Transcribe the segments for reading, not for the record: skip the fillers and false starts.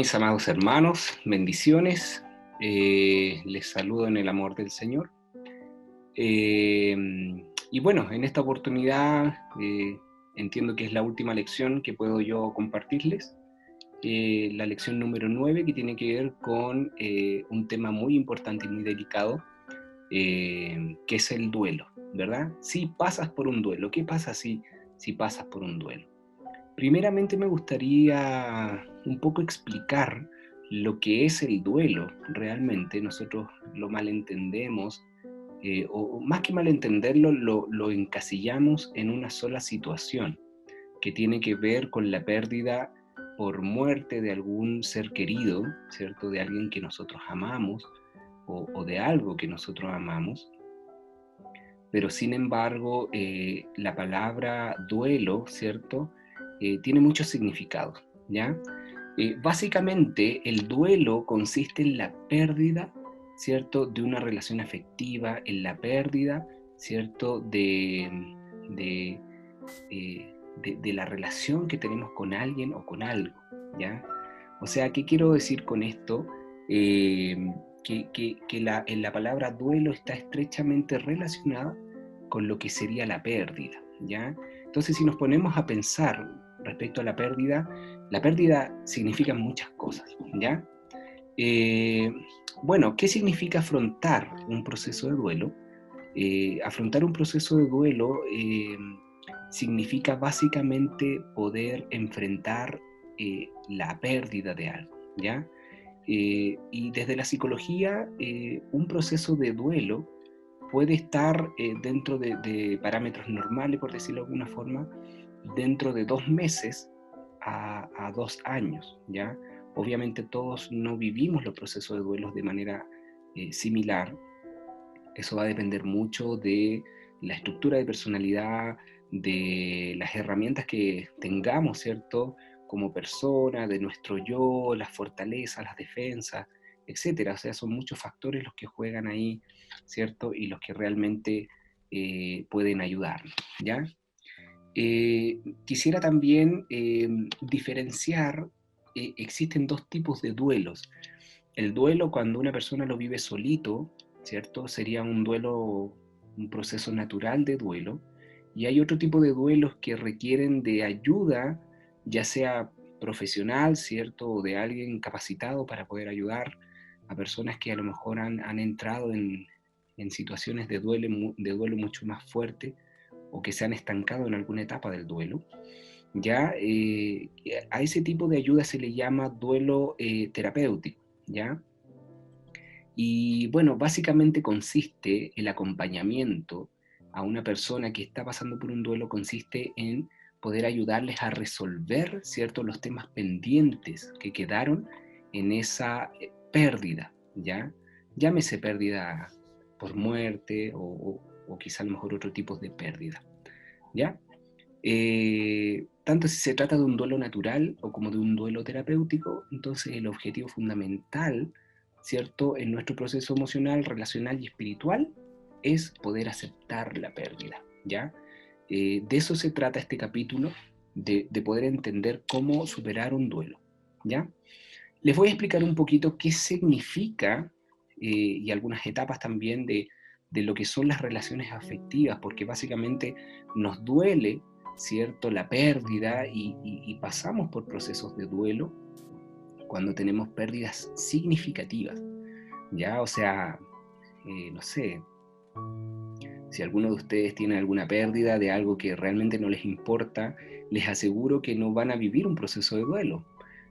mis amados hermanos, bendiciones. Les saludo en el amor del Señor. Eh, y bueno, en esta oportunidad entiendo que es la última lección que puedo yo compartirles. La lección número 9, que tiene que ver con un tema muy importante y muy delicado, que es el duelo, ¿verdad? Si pasas por un duelo, ¿qué pasa si pasas por un duelo? Primeramente me gustaría un poco explicar lo que es el duelo realmente. Nosotros lo malentendemos, o más que malentenderlo, lo encasillamos en una sola situación, que tiene que ver con la pérdida por muerte de algún ser querido, ¿cierto? De alguien que nosotros amamos, o de algo que nosotros amamos. Pero sin embargo, la palabra duelo, ¿cierto? Tiene muchos significados, ¿ya? Básicamente, el duelo consiste en la pérdida, ¿cierto?, de una relación afectiva, en la pérdida, ¿cierto?, de, de la relación que tenemos con alguien o con algo, ¿ya? O sea, ¿qué quiero decir con esto? Eh, en la palabra duelo está estrechamente relacionada con lo que sería la pérdida, ¿ya? Entonces, si nos ponemos a pensar respecto a la pérdida significa muchas cosas, ¿ya? Eh, bueno, ¿qué significa afrontar un proceso de duelo? Afrontar un proceso de duelo significa básicamente poder enfrentar la pérdida de algo, ¿ya? Y desde la psicología, un proceso de duelo puede estar dentro de parámetros normales, por decirlo de alguna forma, dentro de 2 meses a 2 años, ¿ya? Obviamente todos no vivimos los procesos de duelos de manera similar. Eso va a depender mucho de la estructura de personalidad, de las herramientas que tengamos, ¿cierto?, como persona, de nuestro yo, las fortalezas, las defensas, etcétera. O sea, son muchos factores los que juegan ahí, ¿cierto?, y los que realmente pueden ayudarnos, ¿ya? Quisiera también diferenciar, existen dos tipos de duelos. El duelo, cuando una persona lo vive solito, ¿cierto? Sería un duelo, un proceso natural de duelo. Y hay otro tipo de duelos que requieren de ayuda, ya sea profesional, ¿cierto? O de alguien capacitado para poder ayudar a personas que a lo mejor han entrado en situaciones de duelo mucho más fuerte, o que se han estancado en alguna etapa del duelo. Ya a ese tipo de ayuda se le llama duelo terapéutico, ¿ya? Y bueno, básicamente consiste el acompañamiento a una persona que está pasando por un duelo, consiste en poder ayudarles a resolver, ¿cierto?, los temas pendientes que quedaron en esa pérdida, ¿ya? Llámese pérdida por muerte, o quizá a lo mejor otro tipo de pérdida, ¿ya? Tanto si se trata de un duelo natural o como de un duelo terapéutico, entonces el objetivo fundamental, ¿cierto?, en nuestro proceso emocional, relacional y espiritual es poder aceptar la pérdida, ¿ya? De eso se trata este capítulo, de poder entender cómo superar un duelo, ¿ya? Les voy a explicar un poquito qué significa y algunas etapas también de lo que son las relaciones afectivas, porque básicamente nos duele, ¿cierto?, la pérdida, y pasamos por procesos de duelo cuando tenemos pérdidas significativas, ¿ya? O sea, no sé, si alguno de ustedes tiene alguna pérdida de algo que realmente no les importa, les aseguro que no van a vivir un proceso de duelo,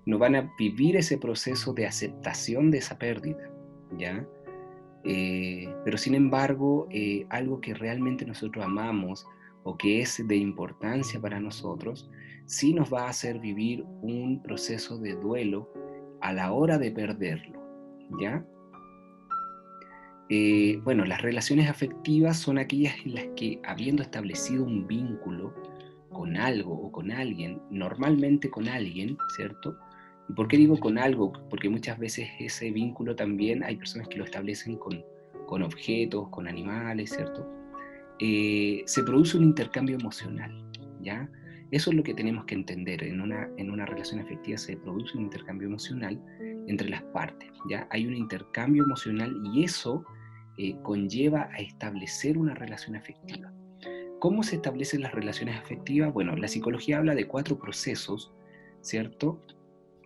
no van a vivir ese proceso de aceptación de esa pérdida, ¿ya? Pero sin embargo, algo que realmente nosotros amamos o que es de importancia para nosotros, sí nos va a hacer vivir un proceso de duelo a la hora de perderlo, ¿ya? Bueno, las relaciones afectivas son aquellas en las que, habiendo establecido un vínculo con algo o con alguien, normalmente con alguien, ¿cierto? ¿Y por qué digo con algo? Porque muchas veces ese vínculo también hay personas que lo establecen con objetos, con animales, ¿cierto? Se produce un intercambio emocional, ¿ya? Eso es lo que tenemos que entender. En una relación afectiva se produce un intercambio emocional entre las partes, ¿ya? Hay un intercambio emocional y eso conlleva a establecer una relación afectiva. ¿Cómo se establecen las relaciones afectivas? Bueno, la psicología habla de 4 procesos, ¿cierto?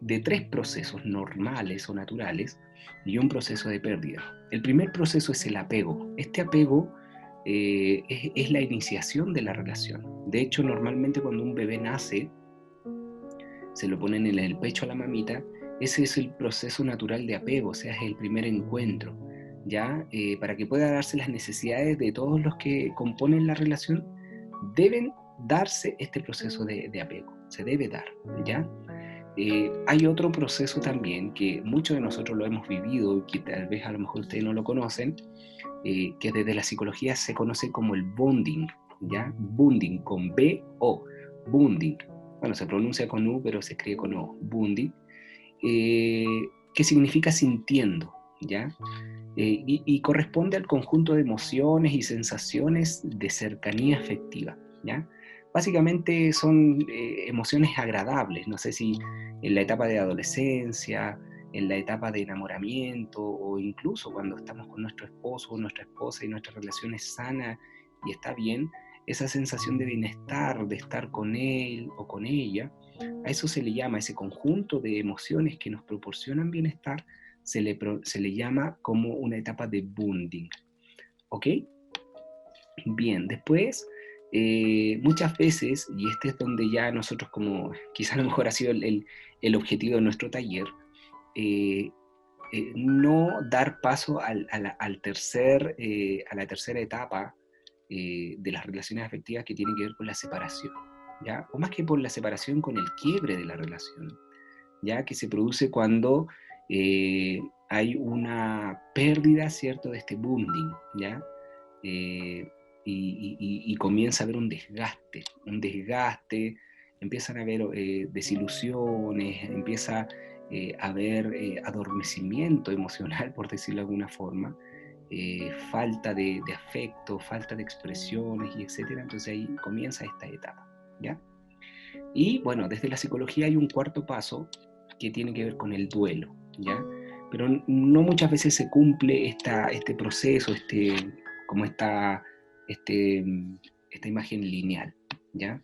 De 3 procesos normales o naturales y un proceso de pérdida. El primer proceso es el apego. Este apego es la iniciación de la relación. De hecho, normalmente cuando un bebé nace, se lo ponen en el pecho a la mamita, ese es el proceso natural de apego, o sea, es el primer encuentro, ¿ya? Para que pueda darse las necesidades de todos los que componen la relación, deben darse este proceso de apego, se debe dar, ¿ya? Hay otro proceso también que muchos de nosotros lo hemos vivido y que tal vez a lo mejor ustedes no lo conocen, que desde la psicología se conoce como el bonding, ¿ya? Bonding con B-O, bonding. Bueno, se pronuncia con U, pero se escribe con O, bonding, que significa sintiendo, ¿ya? Y corresponde al conjunto de emociones y sensaciones de cercanía afectiva, ¿ya? Básicamente son emociones agradables, no sé si en la etapa de adolescencia, en la etapa de enamoramiento o incluso cuando estamos con nuestro esposo o nuestra esposa y nuestra relación es sana y está bien, esa sensación de bienestar, de estar con él o con ella, a eso se le llama, ese conjunto de emociones que nos proporcionan bienestar, se le llama como una etapa de bonding. ¿Ok? Bien, después, muchas veces, y este es donde ya nosotros como, quizás a lo mejor ha sido el objetivo de nuestro taller, eh, no dar paso a la tercera etapa de las relaciones afectivas que tiene que ver con la separación, ¿ya? O más que por la separación, con el quiebre de la relación, ¿ya? Que se produce cuando hay una pérdida, ¿cierto?, de este bonding, ¿ya? Eh, y comienza a haber un desgaste, empiezan a haber desilusiones, empieza a haber adormecimiento emocional, por decirlo de alguna forma, falta de afecto, falta de expresiones y etcétera. Entonces ahí comienza esta etapa, ¿ya? Y bueno, desde la psicología hay un cuarto paso que tiene que ver con el duelo, ¿ya? Pero no muchas veces se cumple este proceso, como este, esta imagen lineal, ¿ya?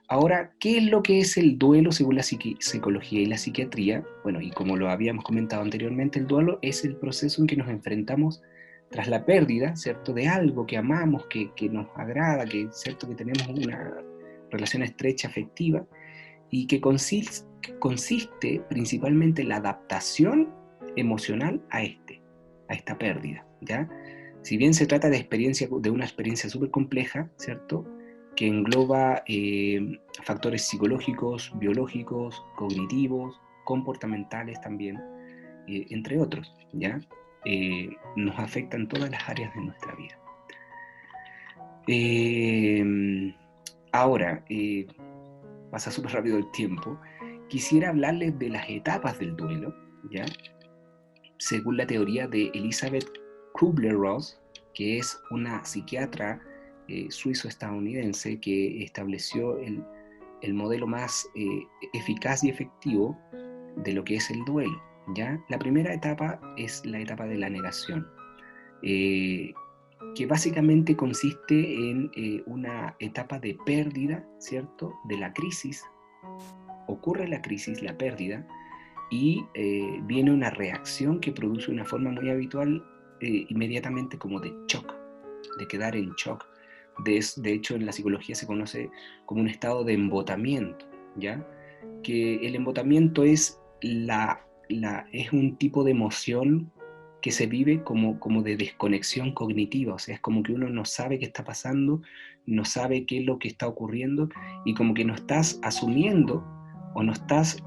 Ahora, ¿qué es lo que es el duelo según la psicología y la psiquiatría? Bueno, y como lo habíamos comentado anteriormente, el duelo es el proceso en que nos enfrentamos tras la pérdida, ¿cierto?, de algo que amamos, que nos agrada, ¿cierto?, que tenemos una relación estrecha afectiva, y que consiste principalmente en la adaptación emocional a esta pérdida, ¿ya? Si bien se trata de una experiencia súper compleja, ¿cierto?, que engloba factores psicológicos, biológicos, cognitivos, comportamentales también, entre otros, ¿ya? Nos afectan todas las áreas de nuestra vida. Ahora, pasa súper rápido el tiempo, quisiera hablarles de las etapas del duelo, ¿ya? Según la teoría de Elizabeth Kubler-Ross, que es una psiquiatra suizo-estadounidense que estableció el modelo más eficaz y efectivo de lo que es el duelo, ¿ya? La primera etapa es la etapa de la negación, que básicamente consiste en una etapa de pérdida, ¿cierto?, de la crisis. Ocurre la crisis, la pérdida, y viene una reacción que produce una forma muy habitual inmediatamente como de shock, de quedar en shock. De hecho, en la psicología se conoce como un estado de embotamiento, ¿ya? Que el embotamiento es un tipo de emoción que se vive como de desconexión cognitiva, o sea, es como que uno no sabe qué está pasando, no sabe qué es lo que está ocurriendo, y como que no estás asumiendo o no estás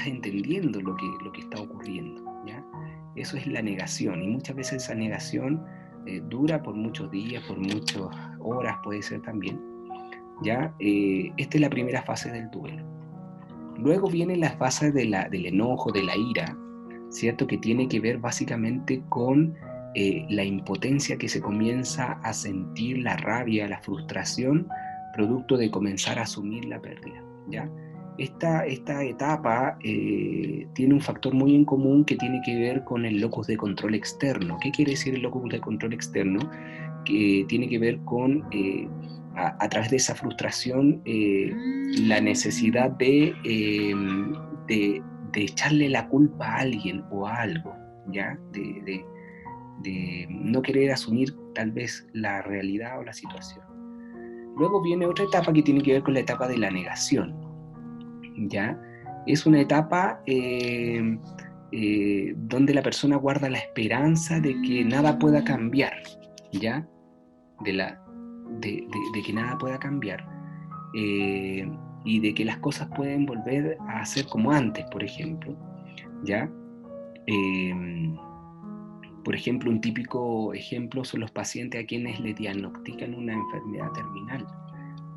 entendiendo lo que está ocurriendo, ¿ya? Eso es la negación, y muchas veces esa negación dura por muchos días, por muchas horas puede ser también, ¿ya? Esta es la primera fase del duelo. Luego viene la fase del enojo, de la ira, ¿cierto?, que tiene que ver básicamente con la impotencia que se comienza a sentir, la rabia, la frustración, producto de comenzar a asumir la pérdida, ¿ya? Esta etapa tiene un factor muy en común que tiene que ver con el locus de control externo. ¿Qué quiere decir el locus de control externo? Que tiene que ver con, a través de esa frustración, la necesidad de echarle la culpa a alguien o a algo, ¿ya? De no querer asumir tal vez la realidad o la situación. Luego viene otra etapa que tiene que ver con la etapa de la negación, ¿ya? Es una etapa donde la persona guarda la esperanza de que nada pueda cambiar, ¿ya? De que nada pueda cambiar, y de que las cosas pueden volver a ser como antes, por ejemplo, ¿ya? Por ejemplo, un típico ejemplo son los pacientes a quienes le diagnostican una enfermedad terminal,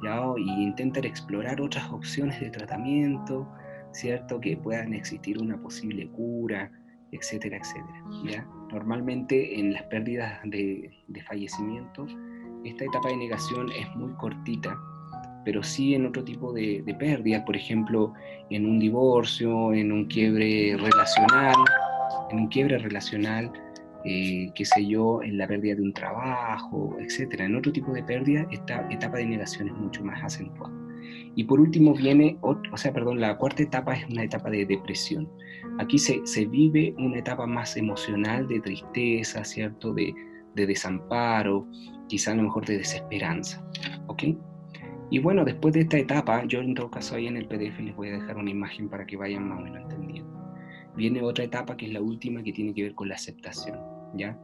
¿ya? Y intentan explorar otras opciones de tratamiento, ¿cierto? Que puedan existir una posible cura, etcétera, etcétera, ¿ya? Normalmente en las pérdidas de fallecimiento, esta etapa de negación es muy cortita, pero sí en otro tipo de pérdidas, por ejemplo, en un divorcio, en un quiebre relacional, qué sé yo, en la pérdida de un trabajo, etcétera. En otro tipo de pérdida, esta etapa de negación es mucho más acentuada. Y por último viene, la cuarta etapa es una etapa de depresión. Aquí se vive una etapa más emocional de tristeza, ¿cierto? De desamparo, quizá a lo mejor de desesperanza, ¿ok? Y bueno, después de esta etapa, yo en todo caso ahí en el PDF les voy a dejar una imagen para que vayan más o menos entendiendo. Viene otra etapa que es la última, que tiene que ver con la aceptación, ¿ya?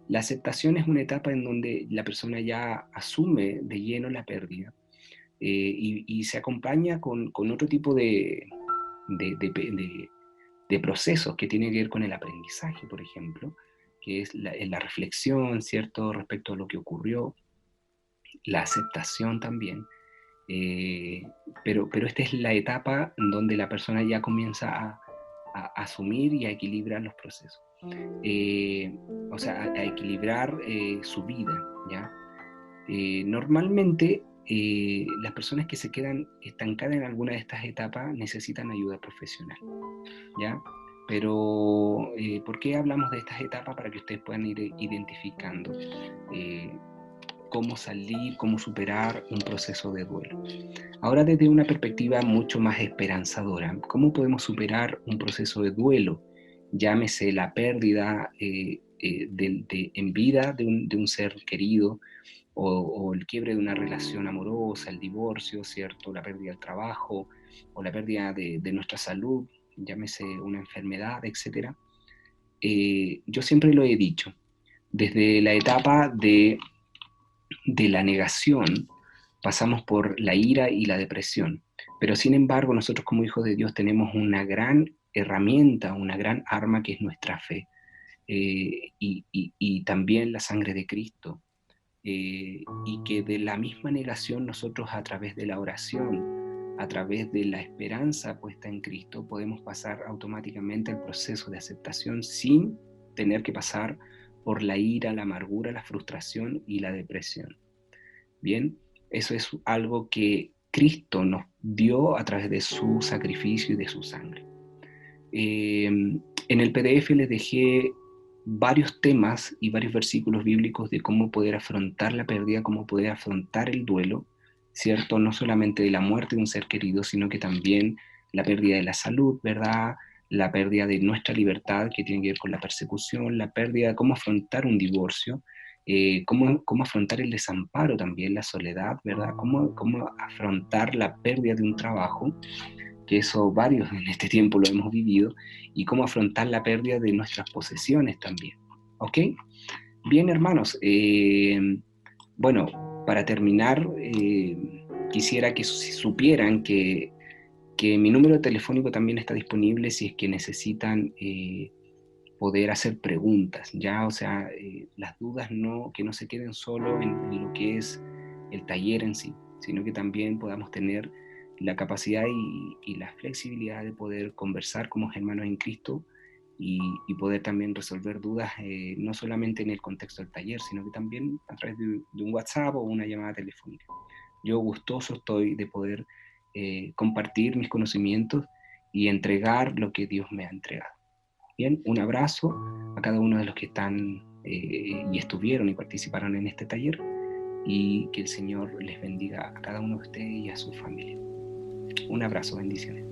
La aceptación es una etapa en donde la persona ya asume de lleno la pérdida, y se acompaña con otro tipo de procesos que tienen que ver con el aprendizaje, por ejemplo, que es la reflexión, ¿cierto?, respecto a lo que ocurrió, la aceptación también, eh, pero esta es la etapa en donde la persona ya comienza a asumir y a equilibrar los procesos. A equilibrar su vida, ¿ya? Normalmente las personas que se quedan estancadas en alguna de estas etapas necesitan ayuda profesional, ¿ya? Pero, ¿por qué hablamos de estas etapas? Para que ustedes puedan ir identificando cómo salir, cómo superar un proceso de duelo. Ahora, desde una perspectiva mucho más esperanzadora, ¿cómo podemos superar un proceso de duelo? Llámese la pérdida en vida de un ser querido, o el quiebre de una relación amorosa, el divorcio, ¿cierto? La pérdida del trabajo, o la pérdida de nuestra salud, llámese una enfermedad, etc. Yo siempre lo he dicho, desde la etapa de la negación, pasamos por la ira y la depresión, pero sin embargo nosotros como hijos de Dios tenemos una gran herramienta, una gran arma que es nuestra fe, y también la sangre de Cristo, y que de la misma negación nosotros, a través de la oración, a través de la esperanza puesta en Cristo, podemos pasar automáticamente el proceso de aceptación sin tener que pasar por la ira, la amargura, la frustración y la depresión. Bien, eso es algo que Cristo nos dio a través de su sacrificio y de su sangre. En el PDF les dejé varios temas y varios versículos bíblicos de cómo poder afrontar la pérdida, cómo poder afrontar el duelo, ¿cierto? No solamente de la muerte de un ser querido, sino que también la pérdida de la salud, ¿verdad? La pérdida de nuestra libertad, que tiene que ver con la persecución, la pérdida de cómo afrontar un divorcio, cómo afrontar el desamparo también, la soledad, ¿verdad? Cómo afrontar la pérdida de un trabajo, que eso varios en este tiempo lo hemos vivido, y cómo afrontar la pérdida de nuestras posesiones también. ¿Ok? Bien, hermanos, bueno, para terminar, quisiera que supieran que mi número telefónico también está disponible si es que necesitan poder hacer preguntas, ¿ya? O sea, las dudas que no se queden solo en lo que es el taller en sí, sino que también podamos tener la capacidad y la flexibilidad de poder conversar como hermanos en Cristo y poder también resolver dudas, no solamente en el contexto del taller, sino que también a través de un WhatsApp o una llamada telefónica. Yo gustoso estoy de poder compartir mis conocimientos y entregar lo que Dios me ha entregado. Bien, un abrazo a cada uno de los que están y estuvieron y participaron en este taller, y que el Señor les bendiga a cada uno de ustedes y a su familia. Un abrazo, bendiciones.